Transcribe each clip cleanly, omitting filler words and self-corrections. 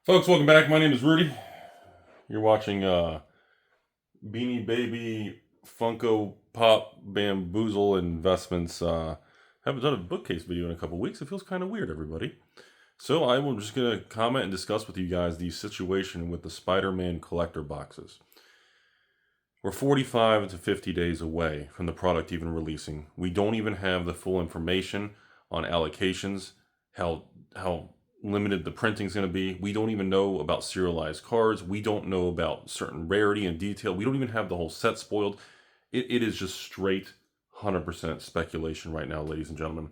Folks, welcome back. My name is Rudy. You're watching Beanie Baby Funko Pop Bamboozle Investments. Haven't done a bookcase video in a couple weeks. It feels kind of weird, everybody. So I am just going to comment and discuss with you guys the situation with the Spiderman collector boxes. We're 45 to 50 days away from the product even releasing. We don't even have the full information on allocations, how limited the printing is going to be. We don't even know about serialized cards. We don't know about certain rarity and detail. We don't even have the whole set spoiled. It is just straight 100% speculation right now, ladies and gentlemen.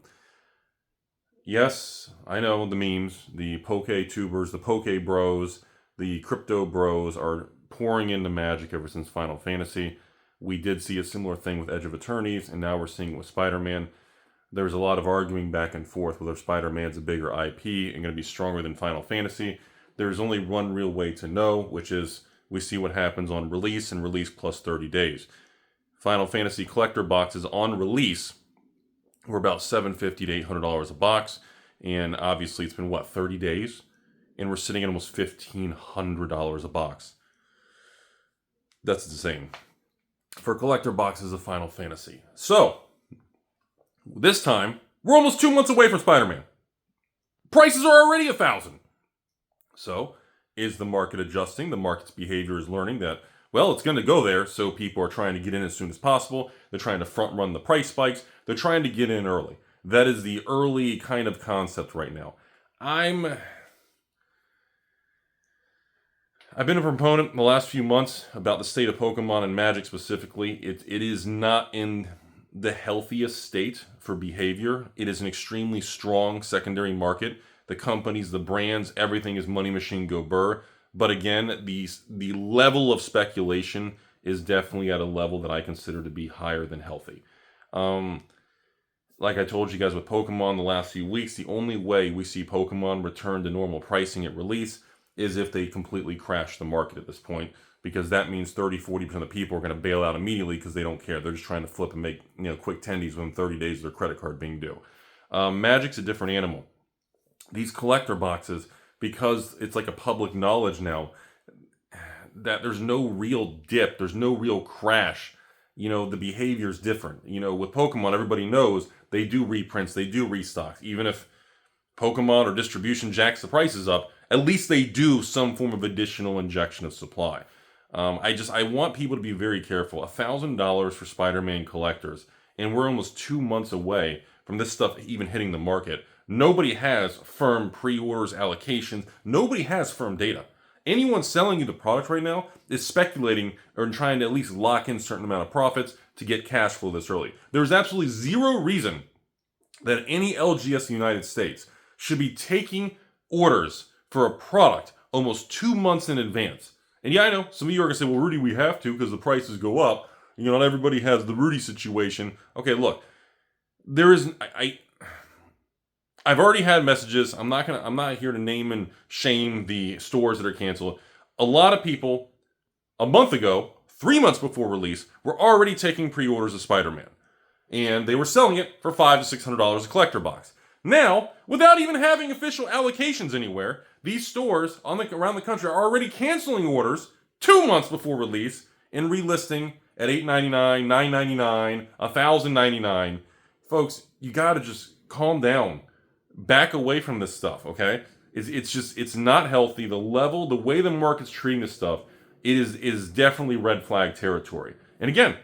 Yes, I know the memes, the poke tubers, the poke bros, the crypto bros are pouring into Magic ever since Final Fantasy. We did see a similar thing with Edge of Eternities, and now we're seeing it with Spider-Man. There's a lot of arguing back and forth whether Spider-Man's a bigger IP and going to be stronger than Final Fantasy. There's only one real way to know, which is we see what happens on release and release plus 30 days. Final Fantasy collector boxes on release were about $750 to $800 a box, and obviously it's been, 30 days? And we're sitting at almost $1,500 a box. That's insane for collector boxes of Final Fantasy. So, this time, we're almost 2 months away from Spider-Man. Prices are already $1,000. So, is the market adjusting? The market's behavior is learning that, well, it's going to go there, so people are trying to get in as soon as possible. They're trying to front run the price spikes. They're trying to get in early. That is the early kind of concept right now. I've been a proponent in the last few months about the state of Pokemon and Magic specifically. It is not in the healthiest state for behavior. It is an extremely strong secondary market. The companies, the brands, everything is money machine go burr. But again, the level of speculation is definitely at a level that I consider to be higher than healthy. Like I told you guys with Pokemon the last few weeks, the only way we see Pokemon return to normal pricing at release is if they completely crash the market at this point, because that means 30-40% of people are going to bail out immediately because they don't care. They're just trying to flip and make quick tendies within 30 days of their credit card being due. Magic's a different animal. These collector boxes, because it's like a public knowledge now that there's no real dip, there's no real crash. The behavior's different. With Pokemon, everybody knows they do reprints, they do restocks. Even if Pokemon or distribution jacks the prices up, at least they do some form of additional injection of supply. I want people to be very careful. $1,000 for Spider-Man collectors, and we're almost 2 months away from this stuff even hitting the market. Nobody has firm pre-orders, allocations. Nobody has firm data. Anyone selling you the product right now is speculating or trying to at least lock in a certain amount of profits to get cash flow this early. There's absolutely zero reason that any LGS in the United States should be taking orders for a product almost 2 months in advance. And yeah, I know, some of you are going to say, well, Rudy, we have to because the prices go up. Not everybody has the Rudy situation. Okay, look, I've already had messages. I'm not here to name and shame the stores that are canceled. A lot of people, a month ago, 3 months before release, were already taking pre-orders of Spider-Man. And they were selling it for $500 to $600 a collector box. Now, without even having official allocations anywhere, these stores around the country are already canceling orders 2 months before release and relisting at $8.99, $9.99, $1,099. Folks, you gotta just calm down. Back away from this stuff, okay? It's not healthy. The way the market's treating this stuff, is definitely red flag territory. And again,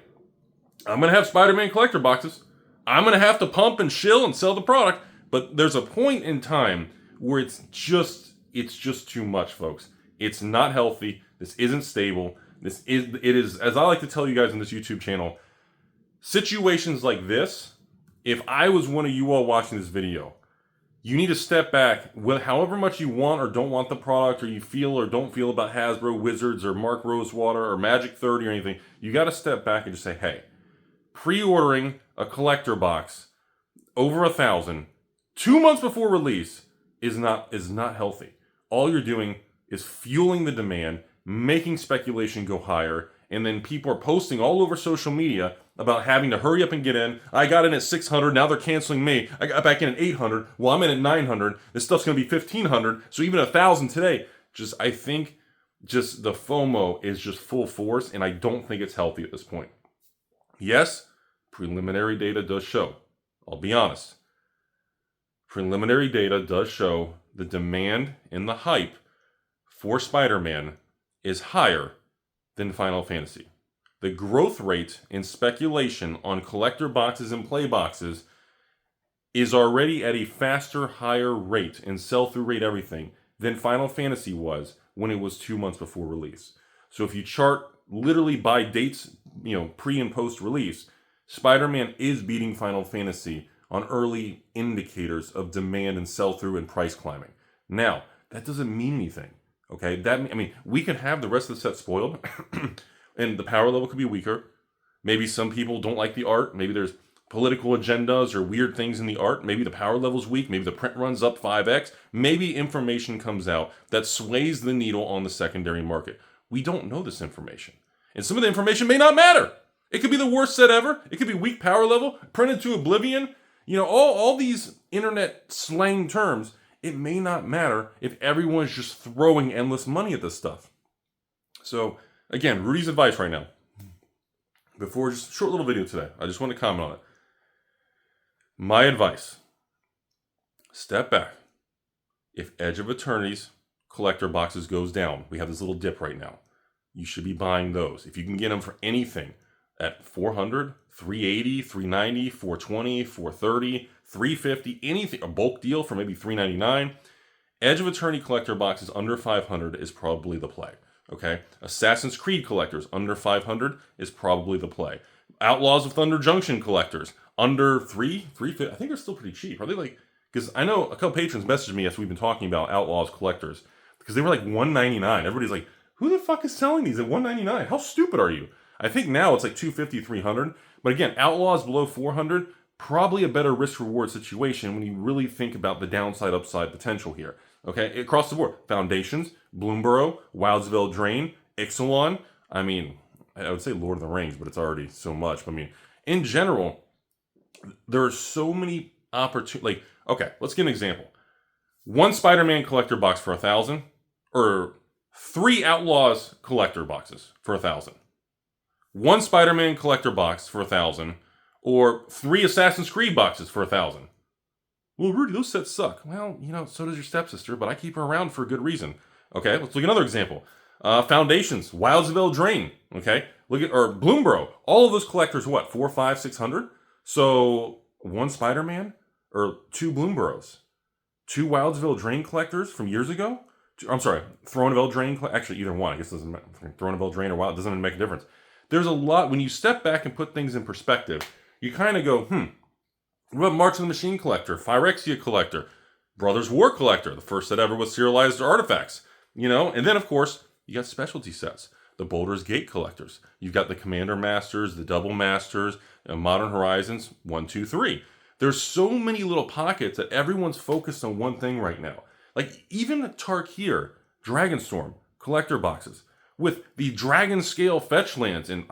I'm gonna have Spider-Man collector boxes. I'm gonna have to pump and shill and sell the product. But there's a point in time where it's just too much, folks. It's not healthy. This isn't stable. It is, as I like to tell you guys on this YouTube channel, situations like this, if I was one of you all watching this video, you need to step back, however much you want or don't want the product, or you feel or don't feel about Hasbro, Wizards, or Mark Rosewater, or Magic 30 or anything. You got to step back and just say, hey, pre-ordering a collector box over $1,000 2 months before release is not healthy. All you're doing is fueling the demand, making speculation go higher, and then people are posting all over social media about having to hurry up and get in. I got in at 600, now they're canceling me. I got back in at 800, well, I'm in at 900. This stuff's going to be 1,500, so even 1,000 today. I think just the FOMO is just full force, and I don't think it's healthy at this point. Yes, preliminary data does show. I'll be honest. Preliminary data does show the demand and the hype for Spider-Man is higher than Final Fantasy. The growth rate in speculation on collector boxes and play boxes is already at a faster, higher rate and sell-through rate everything than Final Fantasy was when it was 2 months before release. So if you chart literally by dates, pre and post release, Spider-Man is beating Final Fantasy on early indicators of demand and sell-through and price climbing. Now, that doesn't mean anything. Okay, we could have the rest of the set spoiled, and the power level could be weaker. Maybe some people don't like the art. Maybe there's political agendas or weird things in the art. Maybe the power level's weak. Maybe the print runs up 5x. Maybe information comes out that sways the needle on the secondary market. We don't know this information, and some of the information may not matter. It could be the worst set ever. It could be weak power level, printed to oblivion. All these internet slang terms. It may not matter if everyone's just throwing endless money at this stuff. So, again, Rudy's advice right now. Before just a short little video today, I just want to comment on it. My advice, step back. If Edge of Eternity's collector boxes goes down, we have this little dip right now. You should be buying those. If you can get them for anything at 400, 380, 390, 420, 430, 350, anything, a bulk deal for maybe $399. Edge of Eternity collector boxes under 500 is probably the play. Okay, Assassin's Creed collectors under 500 is probably the play. Outlaws of Thunder Junction collectors under 350. I think they're still pretty cheap. Are they like? Because I know a couple patrons messaged me as we've been talking about Outlaws collectors because they were like $199. Everybody's like, who the fuck is selling these at $199? How stupid are you? I think now it's like $250, $300. But again, Outlaws below 400. Probably a better risk-reward situation when you really think about the downside-upside potential here. Okay, across the board. Foundations, Bloomborough, Wilds of Eldraine, Ixalan. I would say Lord of the Rings, but it's already so much. In general, there are so many opportunities. Okay, let's get an example. One Spider-Man collector box for 1,000, or 3 Outlaws collector boxes for 1,000. One Spider-Man collector box for 1,000. Or 3 Assassin's Creed boxes for 1,000. Well, Rudy, those sets suck. Well, so does your stepsister, but I keep her around for a good reason. Okay, let's look at another example. Foundations, Wilds of Eldraine. Okay, or Bloomborough. All of those collectors, what, 400, 500, 600? So 1 Spider-Man or 2 Bloomboroughs, 2 Wilds of Eldraine collectors from years ago. I'm sorry, Throne of Eldraine. Actually, either one. I guess it doesn't matter. Throne of Eldraine or Wild, it doesn't even make a difference. There's a lot when you step back and put things in perspective. You kind of go, what about Marks of the Machine collector, Phyrexia collector, Brothers War collector, the first set ever with serialized artifacts, and then of course you got specialty sets, the Baldur's Gate collectors. You've got the Commander Masters, the Double Masters, Modern Horizons 1, 2, 3. There's so many little pockets that everyone's focused on one thing right now. Like even Tarkir, Dragonstorm collector boxes with the Dragon Scale fetch lands, and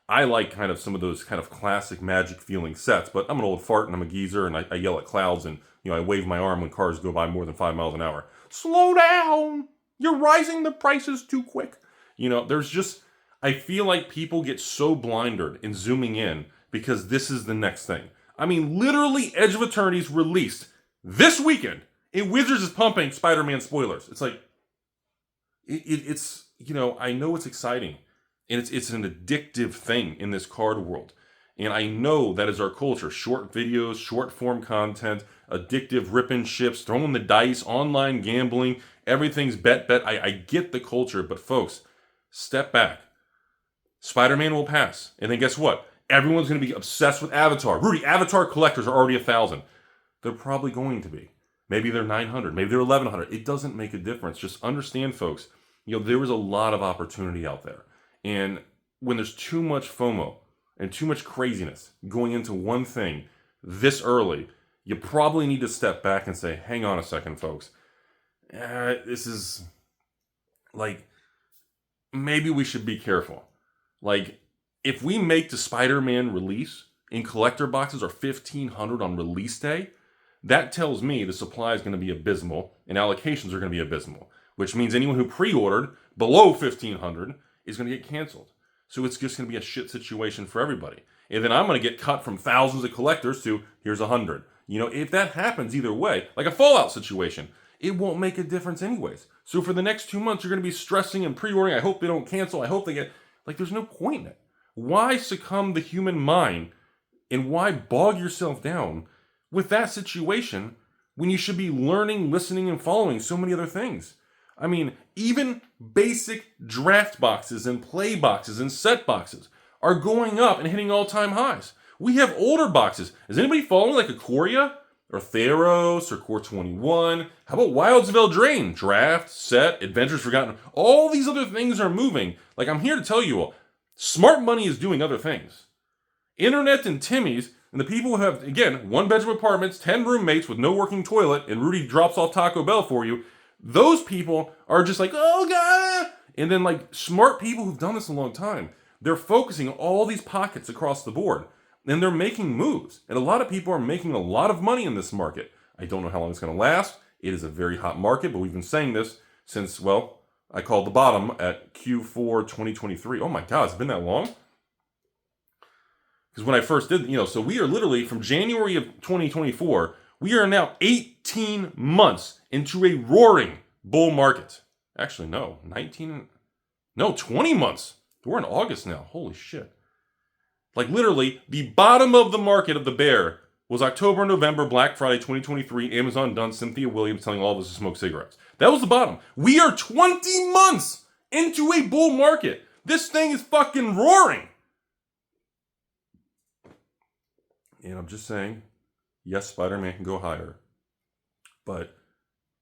I like kind of some of those kind of classic Magic feeling sets, but I'm an old fart and I'm a geezer and I yell at clouds and I wave my arm when cars go by more than 5 miles an hour. Slow down! You're rising the prices too quick. I feel like people get so blinded in zooming in because this is the next thing. Literally Edge of Eternity's released this weekend and Wizards is pumping Spider-Man spoilers. It's like, I know it's exciting. And it's an addictive thing in this card world. And I know that is our culture. Short videos, short form content, addictive ripping ships, throwing the dice, online gambling, everything's bet. I get the culture, but folks, step back. Spider-Man will pass. And then guess what? Everyone's going to be obsessed with Avatar. Rudy, Avatar collectors are already 1,000. They're probably going to be. Maybe they're 900. Maybe they're 1,100. It doesn't make a difference. Just understand, folks, there is a lot of opportunity out there. And when there's too much FOMO and too much craziness going into one thing this early, you probably need to step back and say, hang on a second, folks. This is maybe we should be careful. If we make the Spider-Man release in collector boxes are 1,500 on release day, that tells me the supply is going to be abysmal and allocations are going to be abysmal, which means anyone who pre-ordered below 1,500 is going to get canceled. So it's just going to be a shit situation for everybody. And then I'm going to get cut from thousands of collectors to here's 100. You know, if that happens either way, like a fallout situation, it won't make a difference anyways. So for the next 2 months, you're going to be stressing and pre-ordering. I hope they don't cancel. I hope they get, like, there's no point in it. Why succumb the human mind and why bog yourself down with that situation when you should be learning, listening, and following so many other things? I mean, even basic draft boxes and play boxes and set boxes are going up and hitting all-time highs. We have older boxes. Is anybody following like Ikoria or Theros or Core 21? How about Wild's Drain? Draft, set, Adventures Forgotten. All these other things are moving. Like, I'm here to tell you all, smart money is doing other things. Internet and Timmy's and the people who have, again, 1-bedroom apartments, 10 roommates with no working toilet, and Rudy drops off Taco Bell for you, those people are just like, oh God. And then like smart people who've done this a long time, they're focusing all these pockets across the board and they're making moves. And a lot of people are making a lot of money in this market. I don't know how long it's going to last. It is a very hot market, but we've been saying this since, well, I called the bottom at Q4 2023. Oh my God, it's been that long? Because when I first did, so we are literally from January of 2024, we are now 18 months into a roaring bull market. Actually, no, 20 months. We're in August now. Holy shit. Like literally, the bottom of the market of the bear was October, November, Black Friday 2023, Amazon done, Cynthia Williams telling all of us to smoke cigarettes. That was the bottom. We are 20 months into a bull market. This thing is fucking roaring. And I'm just saying, yes, Spider-Man can go higher. But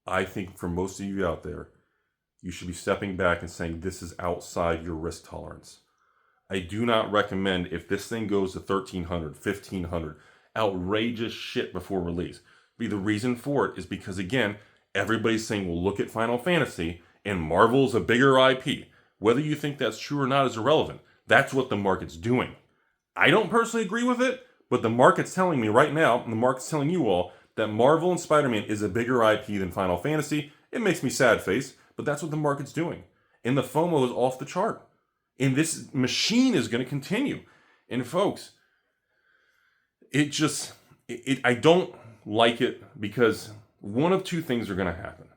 I think for most of you out there, you should be stepping back and saying this is outside your risk tolerance. I do not recommend if this thing goes to 1,300, 1,500, outrageous shit before release. The reason for it is because, again, everybody's saying, well, look at Final Fantasy and Marvel's a bigger IP. Whether you think that's true or not is irrelevant. That's what the market's doing. I don't personally agree with it, but the market's telling me right now, and the market's telling you all, that Marvel and Spider-Man is a bigger IP than Final Fantasy. It makes me sad face, but that's what the market's doing. And the FOMO is off the chart. And this machine is going to continue. And folks, I don't like it because one of two things are going to happen.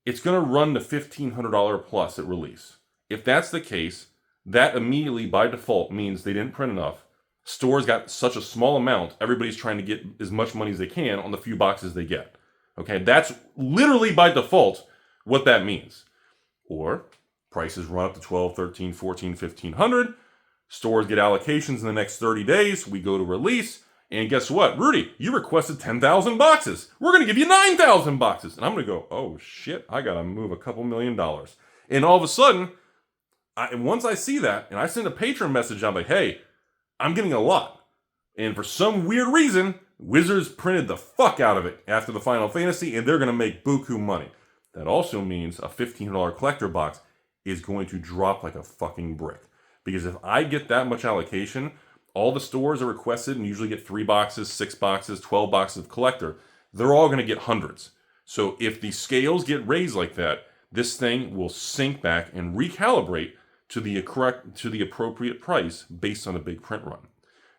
It's going to run to $1,500 plus at release. If that's the case, that immediately by default means they didn't print enough. Stores got such a small amount, everybody's trying to get as much money as they can on the few boxes they get. Okay, that's literally by default what that means. Or prices run up to 12, 13, 14, 1,500. Stores get allocations in the next 30 days. We go to release. And guess what? Rudy, you requested 10,000 boxes. We're going to give you 9,000 boxes. And I'm going to go, oh shit, I got to move a couple $1 million. And all of a sudden, once I see that, and I send a patron message, I'm like, hey, I'm getting a lot. And for some weird reason, Wizards printed the fuck out of it after the Final Fantasy, and they're going to make buku money. That also means a $1,500 collector box is going to drop like a fucking brick. Because if I get that much allocation, all the stores are requested and usually get 3 boxes, 6 boxes, 12 boxes of collector. They're all going to get hundreds. So if the scales get raised like that, this thing will sink back and recalibrate to the appropriate price based on a big print run.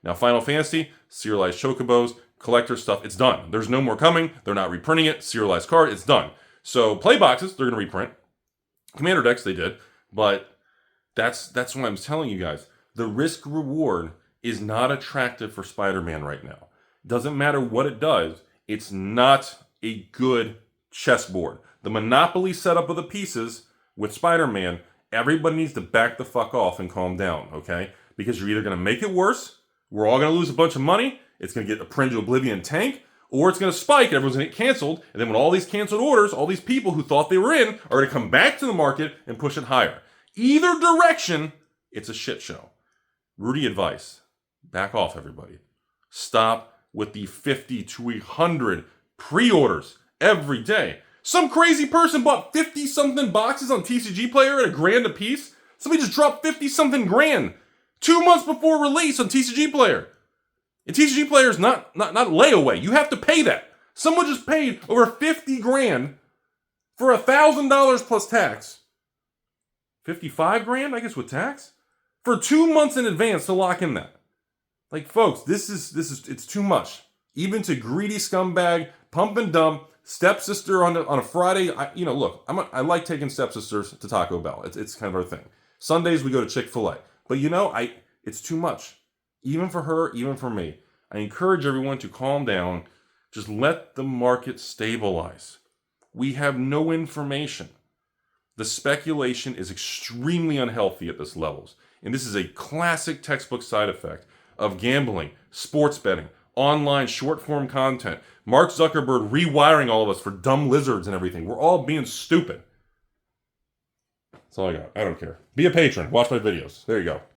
Now, Final Fantasy, serialized chocobos, collector stuff, it's done. There's no more coming. They're not reprinting it. Serialized card, it's done. So play boxes, they're going to reprint. Commander decks, they did. But that's what I'm telling you guys. The risk reward is not attractive for Spider-Man right now. Doesn't matter what it does. It's not a good chessboard. The Monopoly setup of the pieces with Spider-Man, everybody needs to back the fuck off and calm down, okay? Because you're either going to make it worse, we're all going to lose a bunch of money, it's going to get a Prince of Oblivion tank, or it's going to spike, everyone's going to get canceled, and then when all these canceled orders, all these people who thought they were in are going to come back to the market and push it higher. Either direction, it's a shit show. Rudy advice, back off everybody. Stop with the 50 to 100 pre-orders every day. Some crazy person bought 50-something boxes on TCG Player at $1,000 a piece. Somebody just dropped 50-something grand 2 months before release on TCG Player. And TCG Player is not layaway. You have to pay that. Someone just paid over 50 grand for $1,000 plus tax. 55 grand, I guess, with tax? For 2 months in advance to lock in that. Like, folks, it's too much. Even to greedy scumbag, pump and dump, stepsister on a Friday. Look, I like taking stepsisters to Taco Bell. It's kind of our thing. Sundays we go to Chick-fil-A. But it's too much. Even for her, even for me. I encourage everyone to calm down. Just let the market stabilize. We have no information. The speculation is extremely unhealthy at this levels. And this is a classic textbook side effect of gambling, sports betting, online short-form content, Mark Zuckerberg rewiring all of us for dumb lizards and everything. We're all being stupid. That's all I got. I don't care. Be a patron. Watch my videos. There you go.